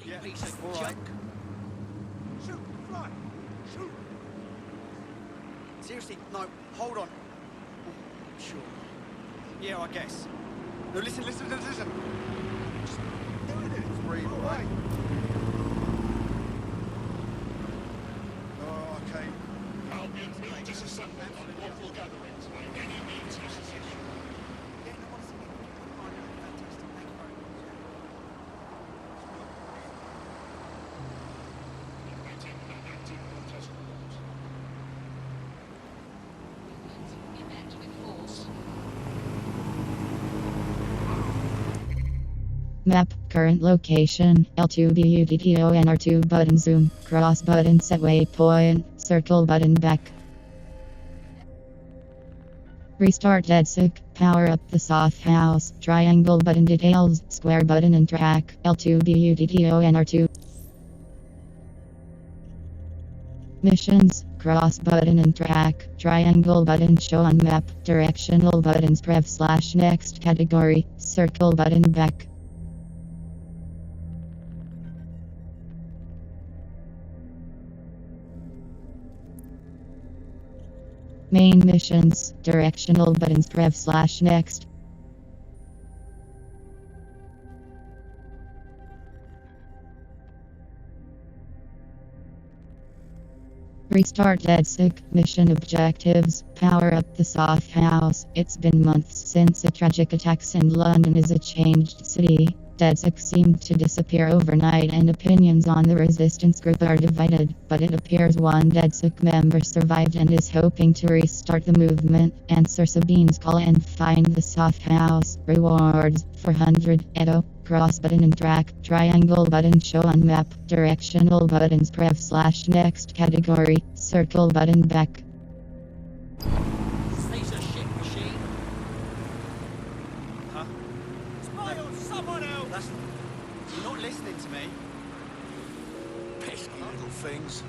Yeah, all right. Shoot, fly, shoot. Seriously, no, hold on. Sure. Yeah, I guess. No, listen. Just doing it. Breathe, All right? right. Oh, okay. I'll be immediate disassemblement of lawful gatherings by any means necessary. Yeah, no, honestly, I know, fantastic. Thank you very much. Awaiting an active protest report. Met with force. Map, current location, L2 BUTTO and R2 button zoom, cross button set waypoint, circle button back. Restart DedSec, power up the soft house, triangle button details, square button and track, L2 BUTTO and R2. Missions, cross button and track, triangle button show on map, directional buttons prev/next category, circle button back. Main missions, directional buttons prev/next. Restart DedSec, mission objectives, power up the soft house. It's been months since a tragic attacks in London is a changed city. DedSec seemed to disappear overnight and opinions on the resistance group are divided, but it appears one DedSec member survived and is hoping to restart the movement. Answer Sabine's call and find the soft house. Rewards, 400, Edo, cross button and track, triangle button show on map, directional buttons prev/next category, circle button back. Piece of shit machine. Huh? Spy on someone else. That's... You're not listening to me. Pesky little things.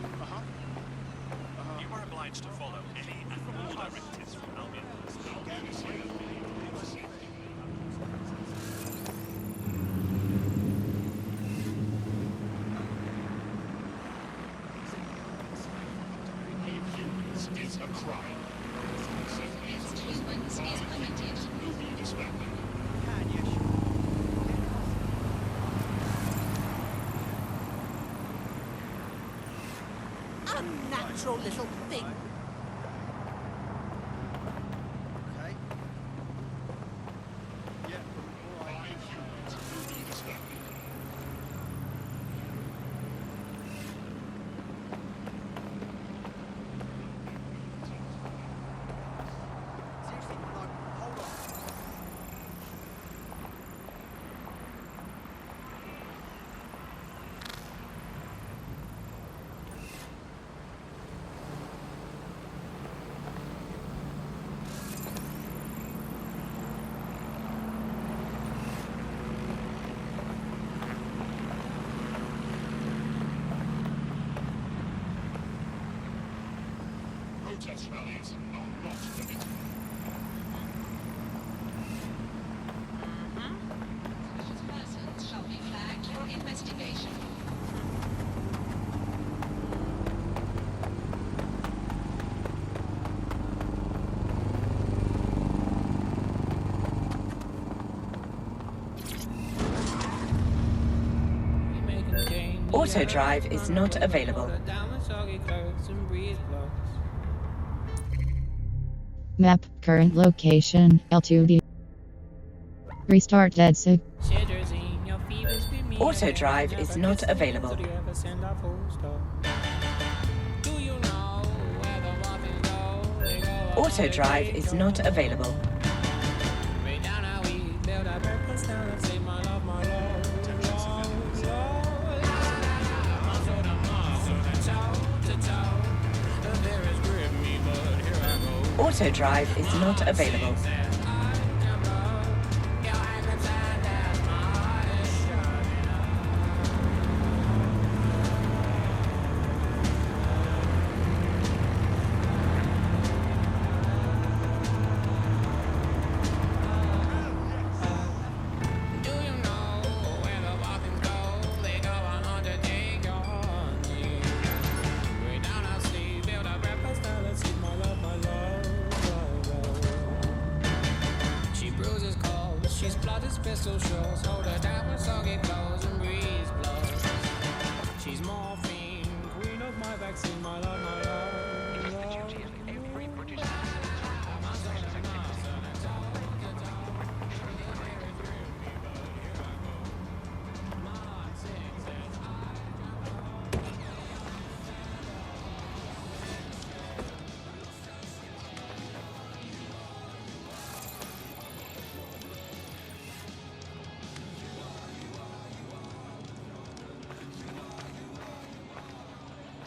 You were obliged to follow any and all directives from Albion. Is a crime. Treatment is limited. Will be disbanded. Can you? Unnatural little thing. Okay. Yeah, all right. 5 humans will be disbanded. Seriously, no, hold on. Protest rallies are not permitted. Suspicious persons shall be flagged for investigation. Auto drive is not available. Map, current location, L2B. Restart DedSec. Auto drive is not available. Auto drive is not available. Auto drive is not available. pistol shots, hold her down when soggy clothes and breeze blows. She's morphine, queen of my vaccine, my love, my love. It's the duty of every British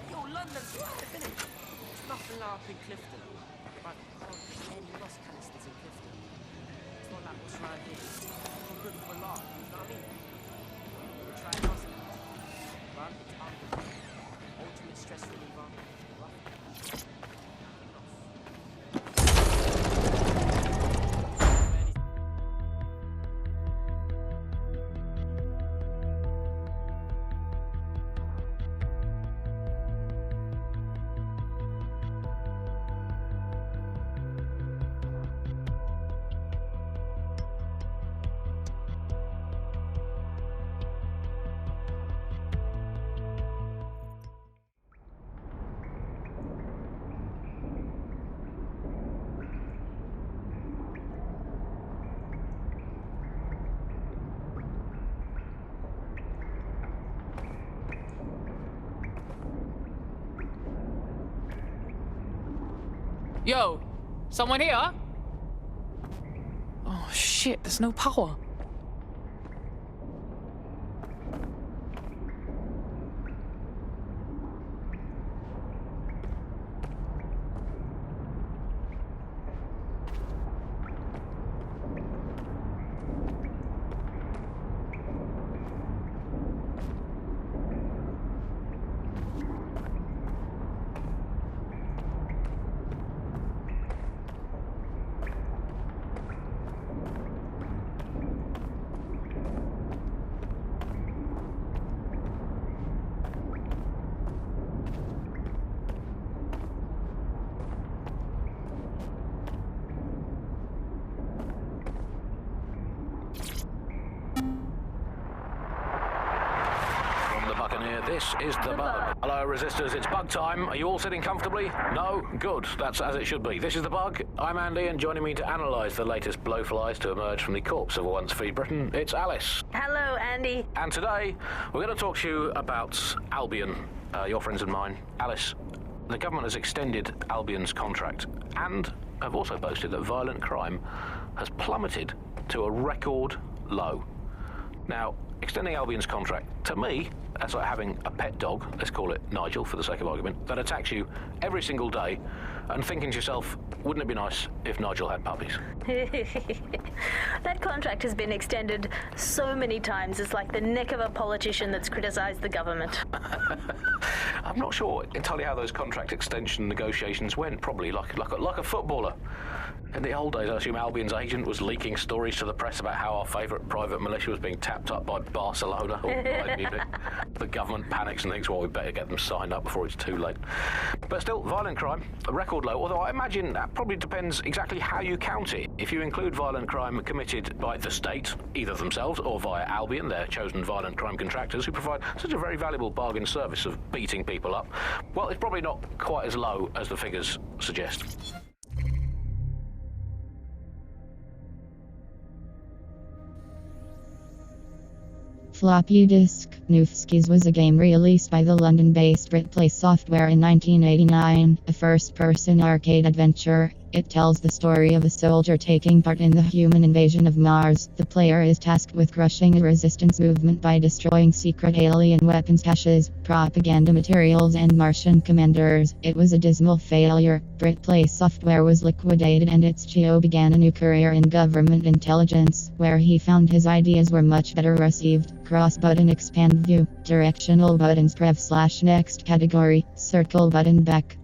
Yo, London's live, innit? It's nothing like up in Clifton. But there aren't any lost canisters in Clifton. It's not like what's around here. It's all good for a laugh, you know what I mean? We'll try lost canisters. But it's unbelievable. Ultimate stress reliever. Yo, someone here? Oh shit, there's no power. This is the bug. Hello, resistors. It's bug time. Are you all sitting comfortably? No? Good. That's as it should be. This is the bug. I'm Andy, and joining me to analyse the latest blowflies to emerge from the corpse of a once free Britain, it's Alice. Hello, Andy. And today, we're going to talk to you about Albion, your friends and mine. Alice, the government has extended Albion's contract and have also boasted that violent crime has plummeted to a record low. Now, extending Albion's contract, to me, that's like having a pet dog, let's call it Nigel for the sake of argument, that attacks you every single day and thinking to yourself, wouldn't it be nice if Nigel had puppies? That contract has been extended so many times, it's like the neck of a politician that's criticised the government. I'm not sure entirely how those contract extension negotiations went, probably like a footballer. In the old days, I assume Albion's agent was leaking stories to the press about how our favourite private militia was being tapped up by Barcelona. The government panics and thinks, well, we better get them signed up before it's too late. But still, violent crime, a record low, although I imagine that probably depends exactly how you count it. If you include violent crime committed by the state, either themselves or via Albion, their chosen violent crime contractors who provide such a very valuable bargain service of beating people up, well, it's probably not quite as low as the figures suggest. Floppy disk. Newfskis was a game released by the London-based Britplay Software in 1989, a first-person arcade adventure. It tells the story of a soldier taking part in the human invasion of Mars. The player is tasked with crushing a resistance movement by destroying secret alien weapons caches, propaganda materials and Martian commanders. It was a dismal failure. Britplay Software was liquidated and its CEO began a new career in government intelligence, where he found his ideas were much better received. Cross button expand view, directional buttons prev/next category, circle button back.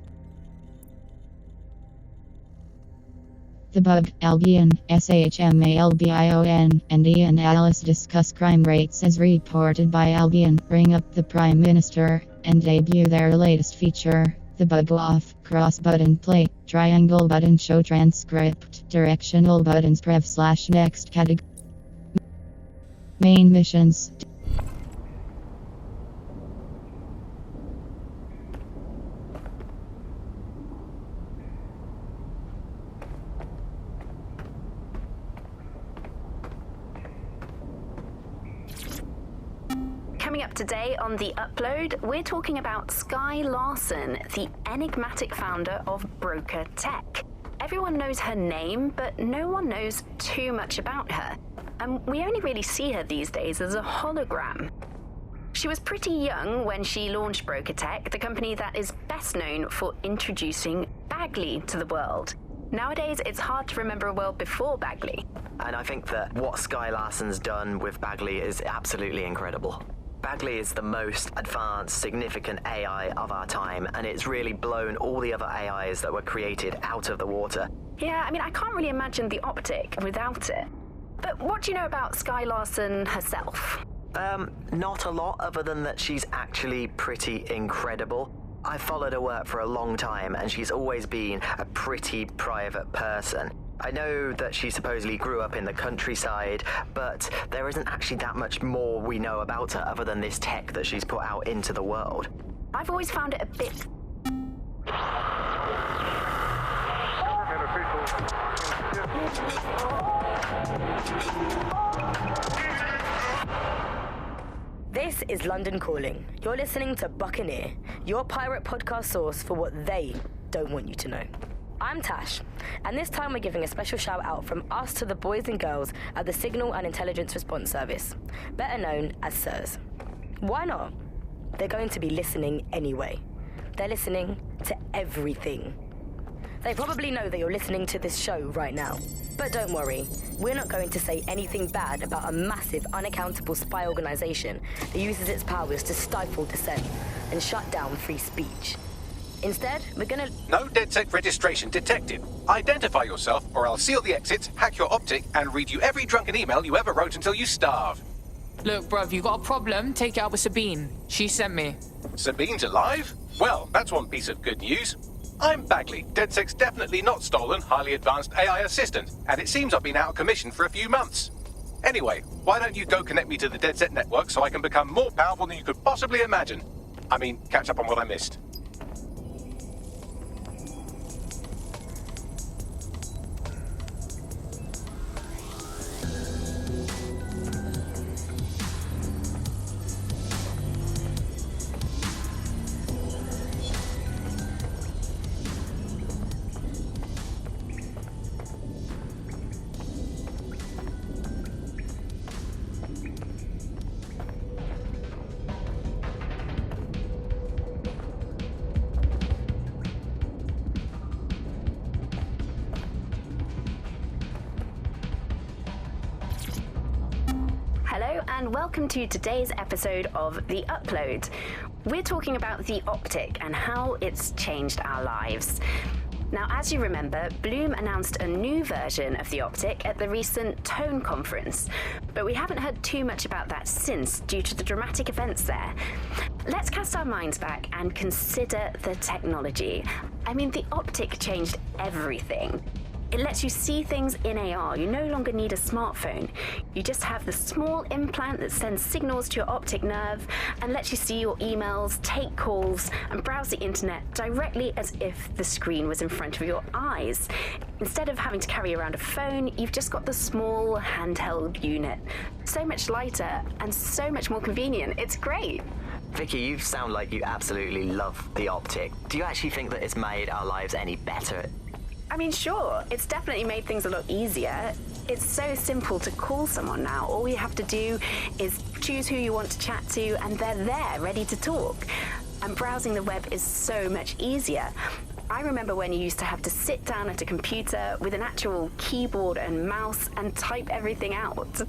The bug, Albion, SHMALBION, Andy and Alice discuss crime rates as reported by Albion, ring up the Prime Minister, and debut their latest feature, the bug off, cross button play, triangle button show transcript, directional buttons prev/next category. Main missions. Coming up today on The Upload, we're talking about Skye Larson, the enigmatic founder of Broker Tech. Everyone knows her name, but no one knows too much about her. And we only really see her these days as a hologram. She was pretty young when she launched Broker Tech, the company that is best known for introducing Bagley to the world. Nowadays, it's hard to remember a world before Bagley. And I think that what Skye Larson's done with Bagley is absolutely incredible. Bagley is the most advanced, significant AI of our time, and it's really blown all the other AIs that were created out of the water. Yeah, I mean, I can't really imagine the Optic without it. But what do you know about Skye Larson herself? Not a lot, other than that she's actually pretty incredible. I've followed her work for a long time, and she's always been a pretty private person. I know that she supposedly grew up in the countryside, but there isn't actually that much more we know about her other than this tech that she's put out into the world. I've always found it a bit... This is London Calling. You're listening to Buccaneer, your pirate podcast source for what they don't want you to know. I'm Tash, and this time we're giving a special shout out from us to the boys and girls at the Signal and Intelligence Response Service, better known as SIRS. Why not? They're going to be listening anyway. They're listening to everything. They probably know that you're listening to this show right now. But don't worry, we're not going to say anything bad about a massive, unaccountable spy organization that uses its powers to stifle dissent and shut down free speech. Instead, we're gonna... No DedSec registration detected. Identify yourself, or I'll seal the exits, hack your optic, and read you every drunken email you ever wrote until you starve. Look, bruv, you got a problem? Take it out with Sabine. She sent me. Sabine's alive? Well, that's one piece of good news. I'm Bagley, DedSec's definitely not stolen, highly advanced AI assistant, and it seems I've been out of commission for a few months. Anyway, why don't you go connect me to the DedSec network so I can become more powerful than you could possibly imagine? I mean, catch up on what I missed. And welcome to today's episode of The Upload. We're talking about the Optic and how it's changed our lives. Now, as you remember, Bloom announced a new version of the Optic at the recent Tone conference, but we haven't heard too much about that since due to the dramatic events there. Let's cast our minds back and consider the technology. I mean, the Optic changed everything. It lets you see things in AR. You no longer need a smartphone. You just have the small implant that sends signals to your optic nerve and lets you see your emails, take calls, and browse the internet directly as if the screen was in front of your eyes. Instead of having to carry around a phone, you've just got the small handheld unit. So much lighter and so much more convenient. It's great. Vicky, you sound like you absolutely love the Optic. Do you actually think that it's made our lives any better? I mean, sure, it's definitely made things a lot easier. It's so simple to call someone now. All you have to do is choose who you want to chat to, and they're there, ready to talk. And browsing the web is so much easier. I remember when you used to have to sit down at a computer with an actual keyboard and mouse and type everything out.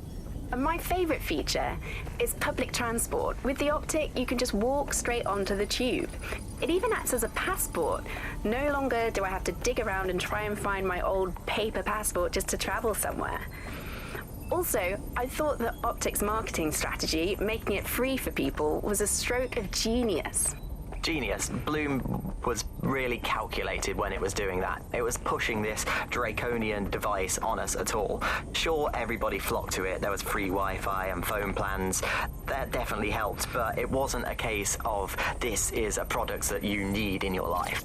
And my favourite feature is public transport. With the Optic, you can just walk straight onto the tube. It even acts as a passport. No longer do I have to dig around and try and find my old paper passport just to travel somewhere. Also, I thought that Optic's marketing strategy, making it free for people, was a stroke of genius. Genius. Bloom was really calculated when it was doing that. It was pushing this draconian device on us at all. Sure, everybody flocked to it. There was free Wi-Fi and phone plans. That definitely helped, but it wasn't a case of this is a product that you need in your life.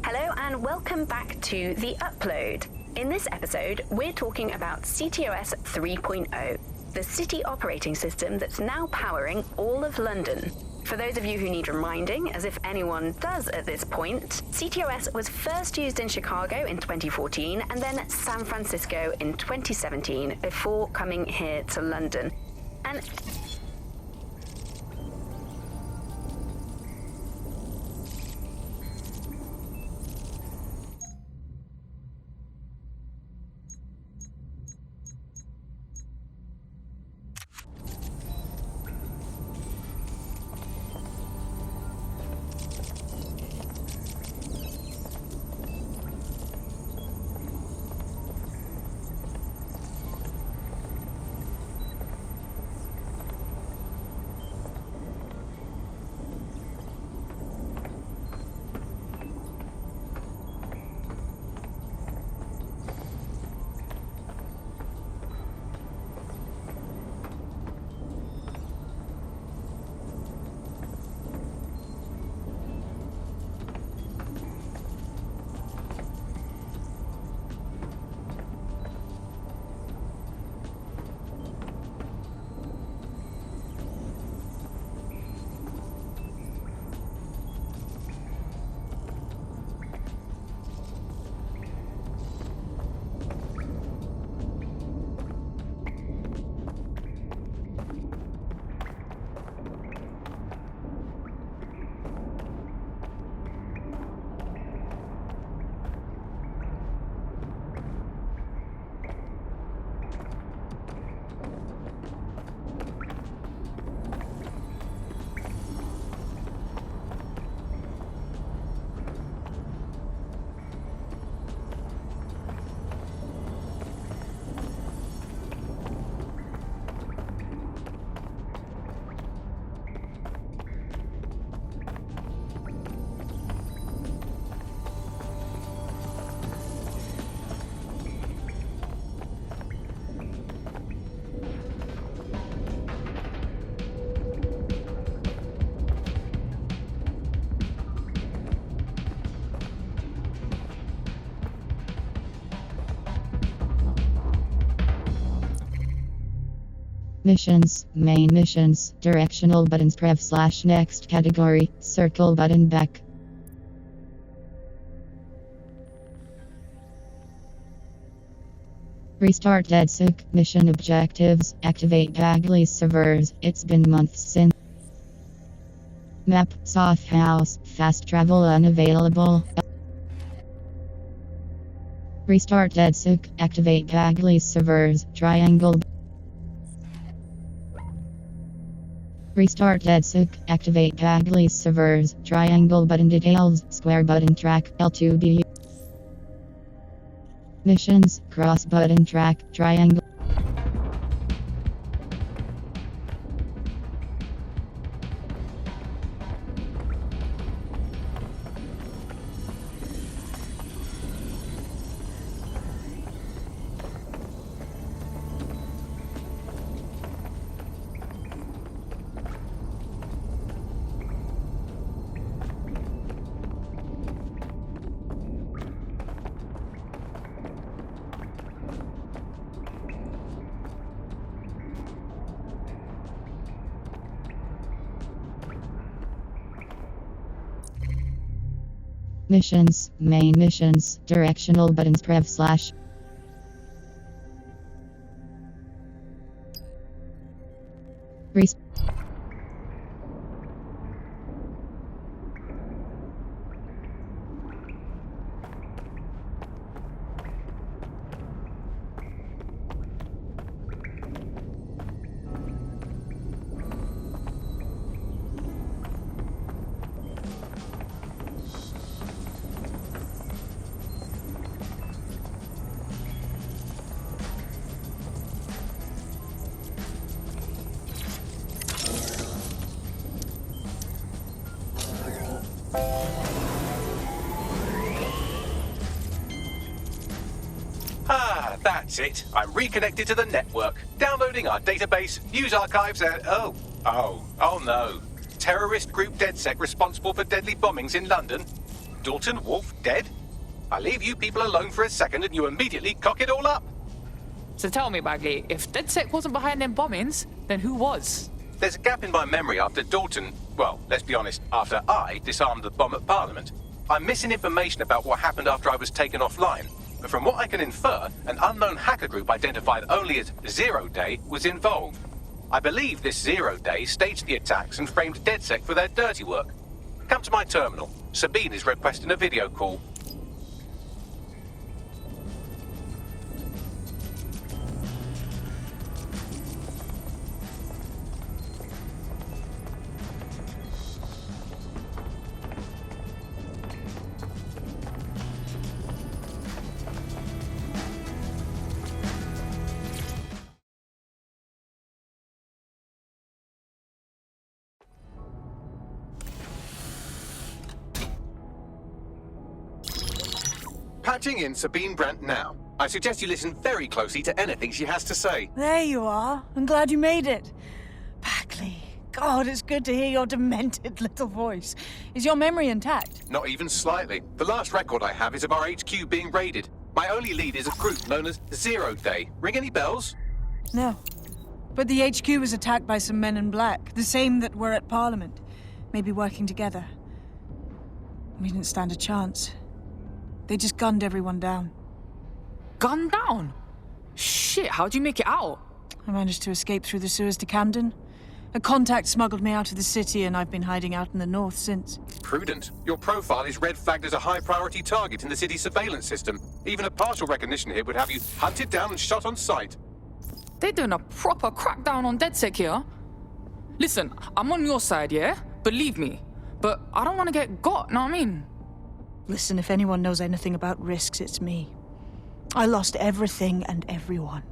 Hello and welcome back to The Upload. In this episode, we're talking about CTOS 3.0, the city operating system that's now powering all of London. For those of you who need reminding, as if anyone does at this point, CTOS was first used in Chicago in 2014 and then San Francisco in 2017 before coming here to London. And Missions, main missions, directional buttons, prev/next category, circle button back. Restart DedSec, mission objectives, activate Bagley's servers, it's been months since. Map, soft house, fast travel unavailable. Restart DedSec, activate Bagley's servers, triangle. Restart DedSec, activate Bagley's servers, triangle button details, square button track, L2B. Missions, cross button track, triangle. Missions, main missions, directional buttons, prev/. That's it. I'm reconnected to the network, downloading our database, news archives, and... Oh no. Terrorist group DedSec responsible for deadly bombings in London? Dalton Wolf dead? I leave you people alone for a second and you immediately cock it all up. So tell me, Bagley, if DedSec wasn't behind them bombings, then who was? There's a gap in my memory after Dalton... Well, let's be honest, after I disarmed the bomb at Parliament. I'm missing information about what happened after I was taken offline. But from what I can infer, an unknown hacker group identified only as Zero Day was involved. I believe this Zero Day staged the attacks and framed DedSec for their dirty work. Come to my terminal. Sabine is requesting a video call. Patching in Sabine Brandt now. I suggest you listen very closely to anything she has to say. There you are. I'm glad you made it. Bagley, God, it's good to hear your demented little voice. Is your memory intact? Not even slightly. The last record I have is of our HQ being raided. My only lead is a group known as Zero Day. Ring any bells? No. But the HQ was attacked by some men in black, the same that were at Parliament. Maybe working together. We didn't stand a chance. They just gunned everyone down. Gunned down? Shit, how'd you make it out? I managed to escape through the sewers to Camden. A contact smuggled me out of the city, and I've been hiding out in the north since. Prudent. Your profile is red flagged as a high-priority target in the city's surveillance system. Even a partial recognition here would have you hunted down and shot on sight. They're doing a proper crackdown on DedSec here. Listen, I'm on your side, yeah? Believe me. But I don't want to get got, know what I mean? Listen, if anyone knows anything about risks, it's me. I lost everything and everyone.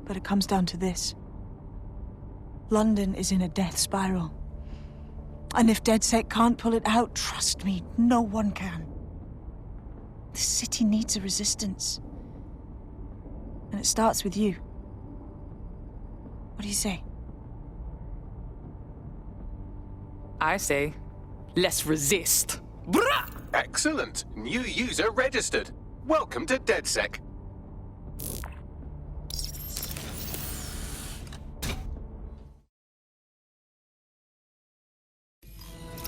But it comes down to this. London is in a death spiral. And if DedSec can't pull it out, trust me, no one can. The city needs a resistance. And it starts with you. What do you say? I say, let's resist. Brah! Excellent. New user registered. Welcome to DedSec.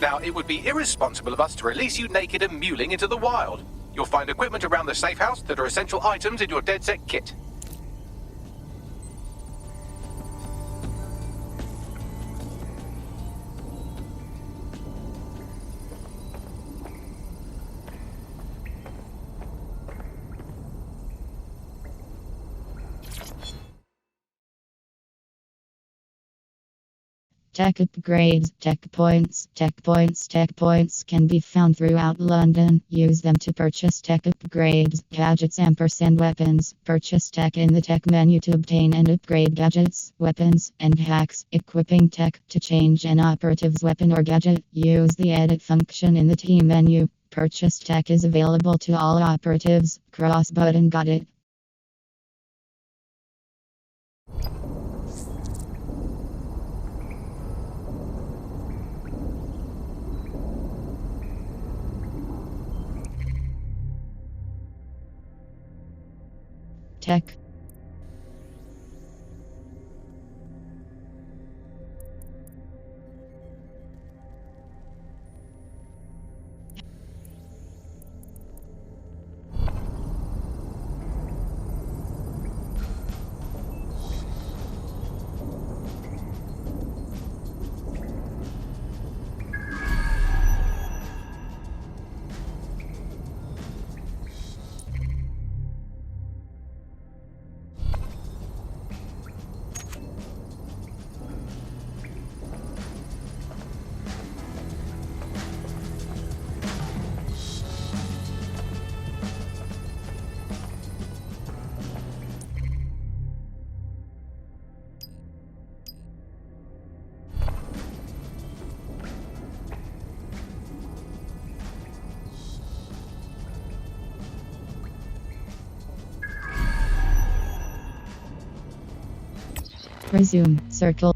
Now, it would be irresponsible of us to release you naked and mewling into the wild. You'll find equipment around the safe house that are essential items in your DedSec kit. Tech upgrades, tech points can be found throughout London. Use them to purchase tech upgrades, gadgets, and weapons. Purchase tech in the tech menu to obtain and upgrade gadgets, weapons, and hacks. Equipping tech to change an operative's weapon or gadget. Use the edit function in the T menu. Purchase tech is available to all operatives. Cross button, got it. Tech. Resume. Circle.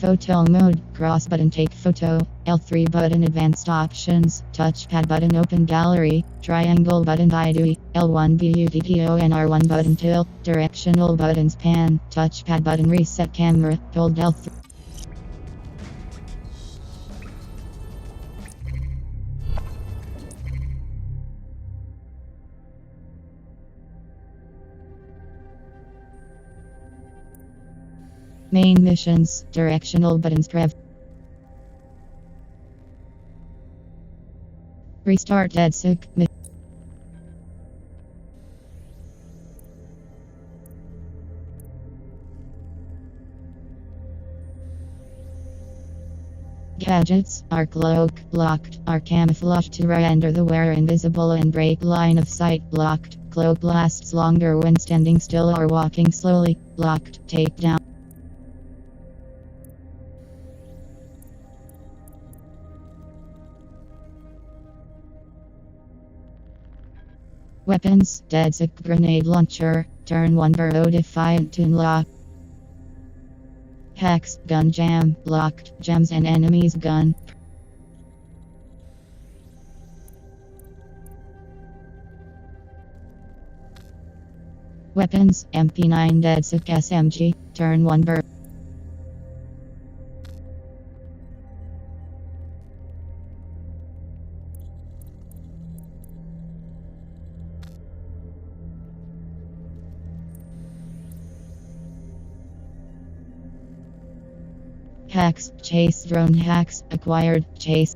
Photo mode, cross button take photo, L3 button advanced options, touchpad button open gallery, triangle button IDE, L1 BUTTON R1 button tilt, directional buttons pan, touchpad button reset camera, hold L3. Main missions, directional buttons Trev. Restart DedSec. Gadgets, are cloak, locked, are camouflaged to render the wearer invisible and break line of sight, locked, cloak lasts longer when standing still or walking slowly, locked, take down. Weapons, DedSec grenade launcher, turn 1 burrow defiant to lock. Hacks, gun jam, locked, jams an enemy's gun. Weapons, MP9 DedSec SMG, turn 1 burrow. Hacks, chase drone hacks, acquired, chase.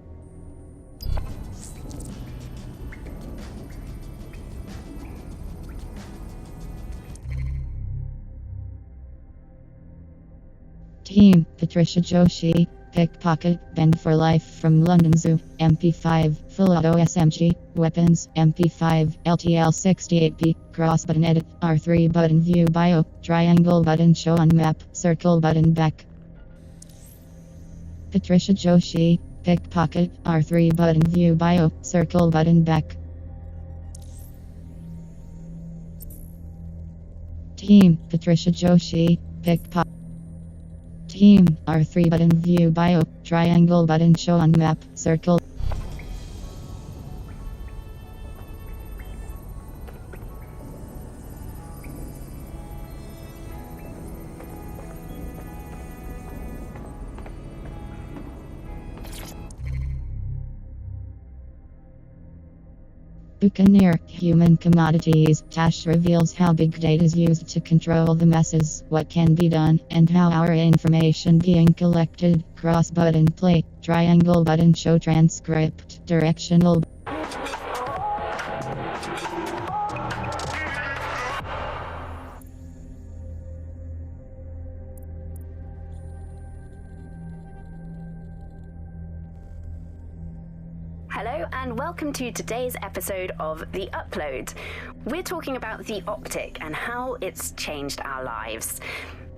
Team, Patricia Joshi, pickpocket, bend for life from London Zoo, MP5, full auto SMG, weapons, MP5, LTL 68B, cross button edit, R3 button view bio, triangle button show on map, circle button back. Patricia Joshi, pickpocket, R3 button view bio, circle button back. Team, Patricia Joshi, pickpocket. Team, R3 button view bio, triangle button show on map, circle. Buccaneer, human commodities. Tash reveals how big data is used to control the masses, what can be done, and how our information being collected. Cross button play, triangle button show transcript, directional. Hello and welcome to today's episode of The Upload. We're talking about the optic and how it's changed our lives.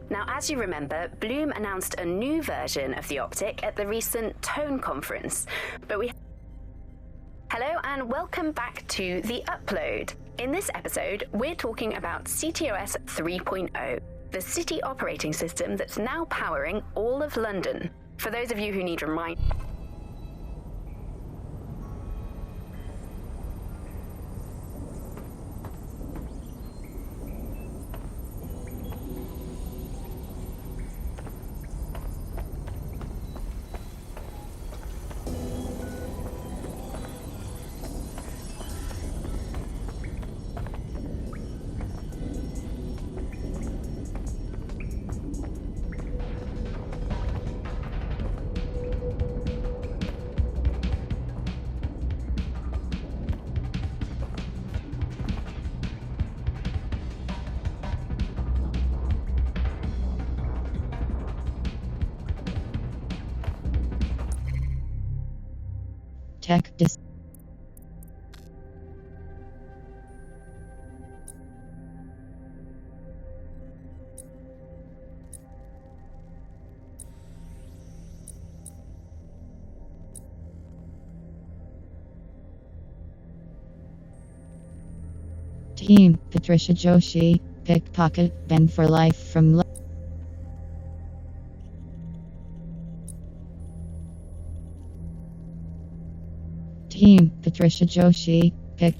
Now, as you remember, Bloom announced a new version of the optic at the recent Tone conference. Hello and welcome back to The Upload. In this episode, we're talking about CTOS 3.0, the city operating system that's now powering all of London. For those of you who need reminding. tech dis. Team Patricia Joshi, pickpocket, banned for life from. Team Patricia Joshi, pick.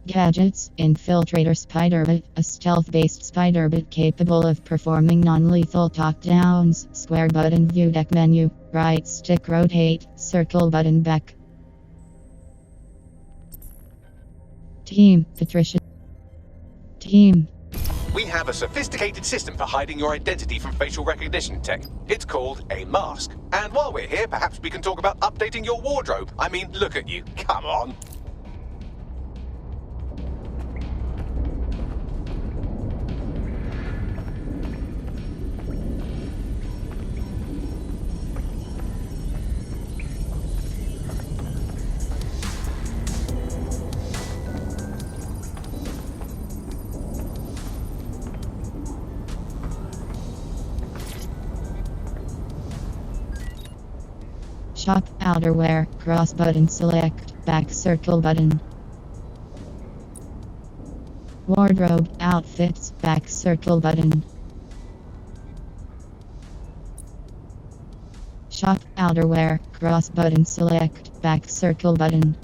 Gadgets, Infiltrator Spiderbit, a stealth-based Spiderbit capable of performing non-lethal talkdowns. Square button view deck menu, right stick rotate, circle button back. Team Patricia. Team. We have a sophisticated system for hiding your identity from facial recognition tech. It's called a mask. And while we're here, perhaps we can talk about updating your wardrobe. I mean, look at you. Come on. Shop outerwear, cross button select, back circle button. Wardrobe, outfits, back circle button. Shop outerwear, cross button select, back circle button.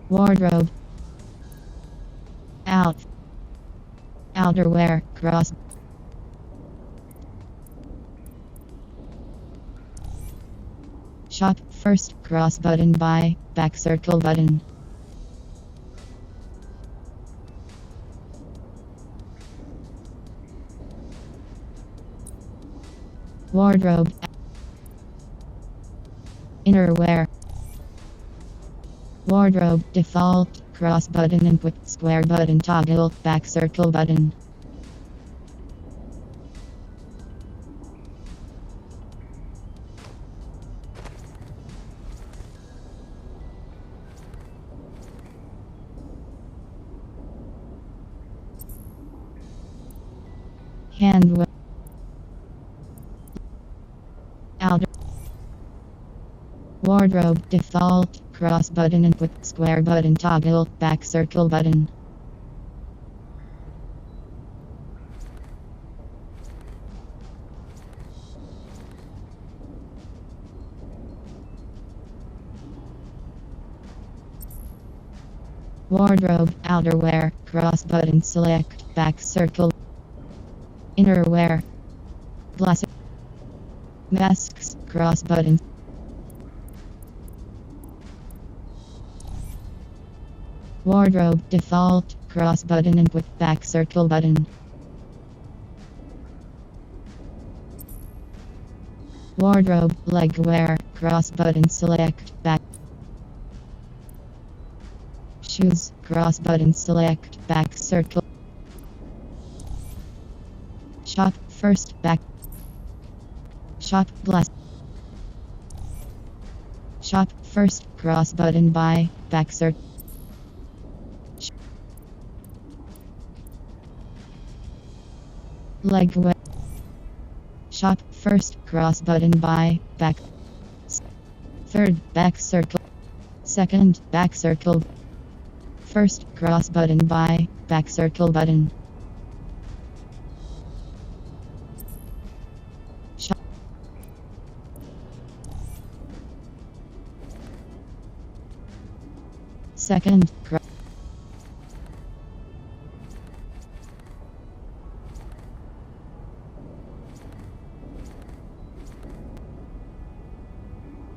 Wardrobe. Outerwear, cross. Shop first, cross button buy, back circle button. Wardrobe. Innerwear. Wardrobe default, cross button input, square button toggle, back circle button. Handwear. Outer. Wardrobe default, cross button input, square button toggle, back circle button. Wardrobe, outerwear, cross button select, back circle. Innerwear. Blazer. Masks, cross button. Wardrobe default, cross button input, back circle button. Wardrobe, legwear, cross button select, back. Shoes, cross button select, back circle. Shop first, back. Shop glass. Shop first, cross button buy, back circle. Legwear. Shop first, cross button buy, back. Third, back circle. Second, back circle. First, cross button buy, back circle button. Shop. Second,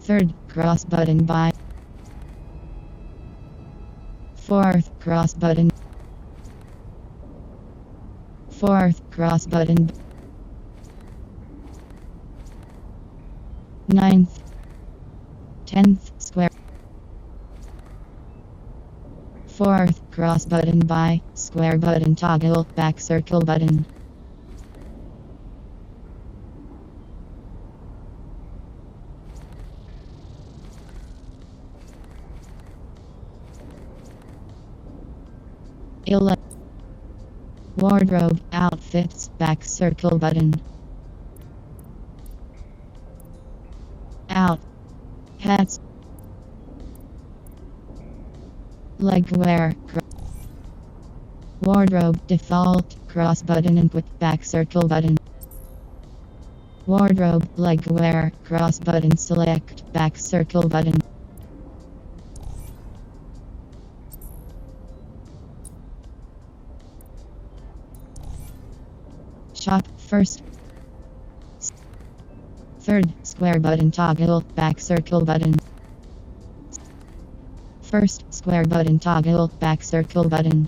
third, cross button buy. Fourth, cross button. Fourth, cross button. Ninth. 10th, square. Fourth, cross button by, square button toggle, back circle button. Wardrobe, outfits, back circle button. Out. Hats. Legwear. Wardrobe, default, cross button and quick back circle button. Wardrobe, legwear, cross button select, back circle button. Shop, first. Third, square button toggle, back circle button. First, square button toggle, back circle button.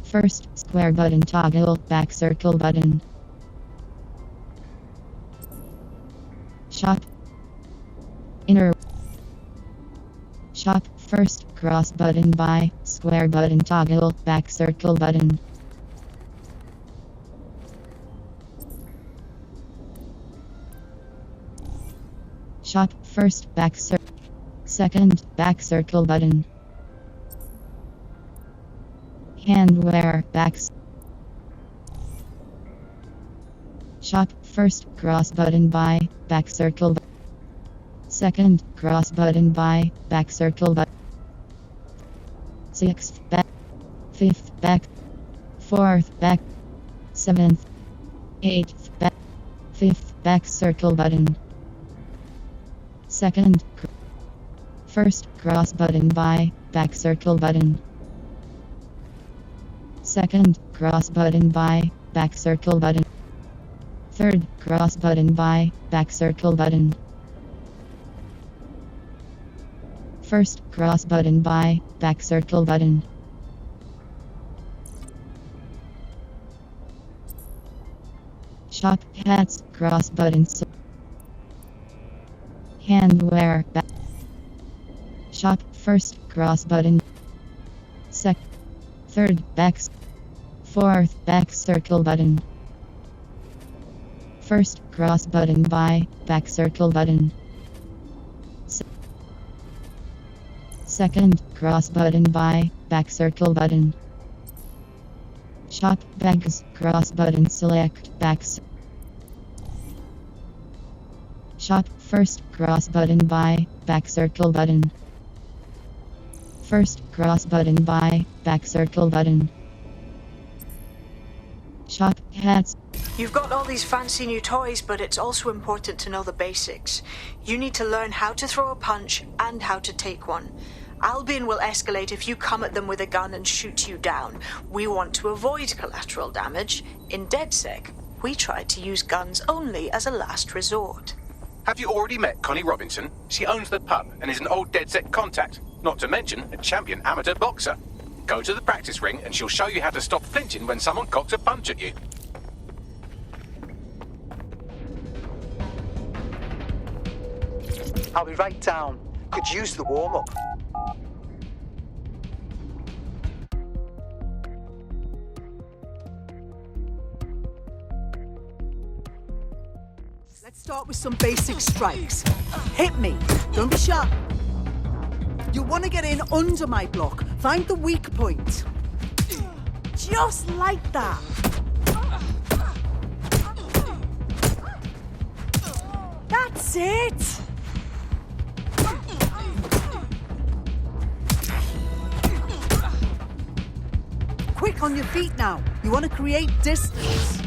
First, square button toggle, back circle button. Shop. Inner. Shop, first, cross button by, square button toggle, back circle button. Shop, first, back circle. Second, back circle button. Handwear, backs. Shop, first, cross button by, back circle. Second, cross button by, back circle button. Sixth, back. Fifth, back. Fourth, back. Seventh. Eighth, back. Fifth, back circle button. Second, first, cross button by, back circle button. Second, cross button by, back circle button. Third, cross button by, back circle button. First, cross button by, back circle button. Shop, hats, cross buttons. Handwear, back. Shop, first, cross button. Third, back. Fourth, back circle button. First, cross button by, back circle button. Second, cross button by, back circle button. Shop, bags, cross button select, backs. Shop, first, cross button by, back circle button. First, cross button by, back circle button. Shop, hats. You've got all these fancy new toys, but it's also important to know the basics. You need to learn how to throw a punch and how to take one. Albion will escalate if you come at them with a gun and shoot you down. We want to avoid collateral damage. In DedSec, we try to use guns only as a last resort. Have you already met Connie Robinson? She owns the pub and is an old DedSec contact, not to mention a champion amateur boxer. Go to the practice ring and she'll show you how to stop flinching when someone cocks a punch at you. I'll be right down. Could use the warm-up. Let's start with some basic strikes. Hit me. Don't be shy. You'll want to get in under my block. Find the weak point. Just like that. That's it. Quick on your feet now. You want to create distance.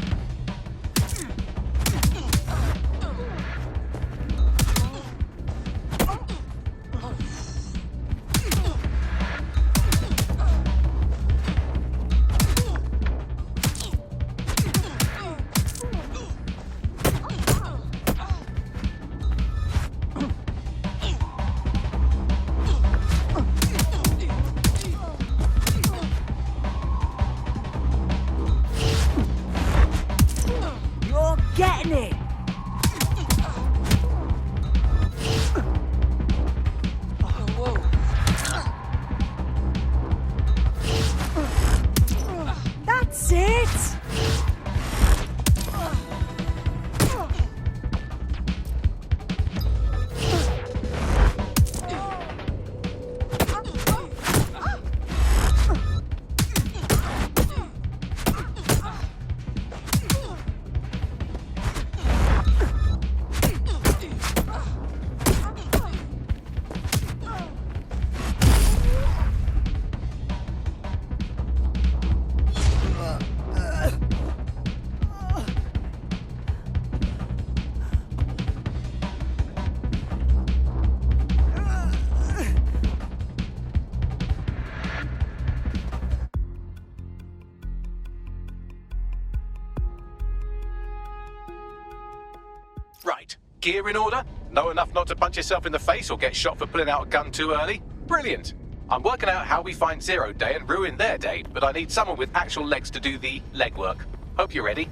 Right. Gear in order? Know enough not to punch yourself in the face or get shot for pulling out a gun too early? Brilliant. I'm working out how we find Zero Day and ruin their day, but I need someone with actual legs to do the legwork. Hope you're ready.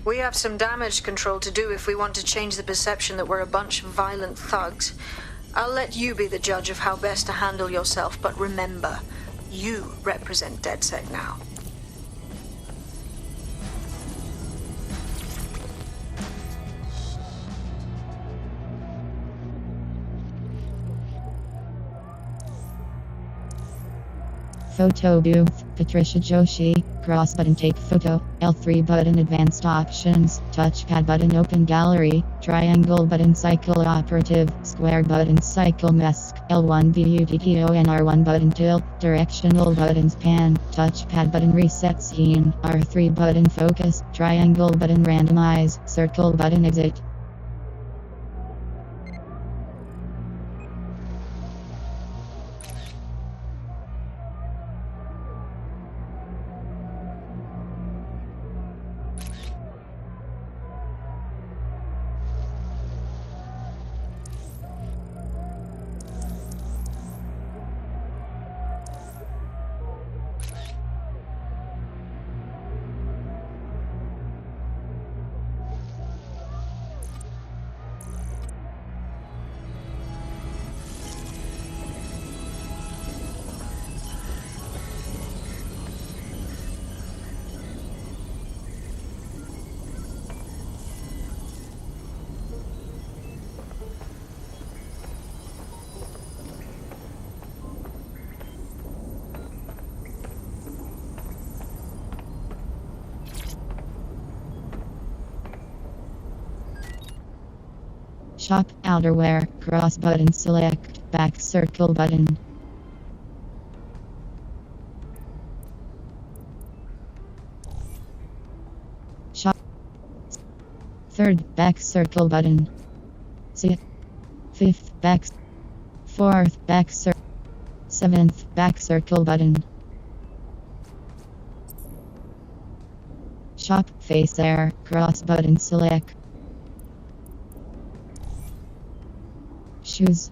We have some damage control to do if we want to change the perception that we're a bunch of violent thugs. I'll let you be the judge of how best to handle yourself, but remember, you represent DedSec now. Photo booth, Patricia Joshi, cross button take photo, L3 button advanced options, touchpad button open gallery, triangle button cycle operative, square button cycle mask, L1 button R1 button tilt, directional buttons pan, touchpad button reset scene, R3 button focus, triangle button randomize, circle button exit. Shop outerwear, cross button select, back circle button. Shop. Third back circle button. See. Fifth back. Fourth back circle. Seventh back circle button. Shop face air, cross button select. Shoes,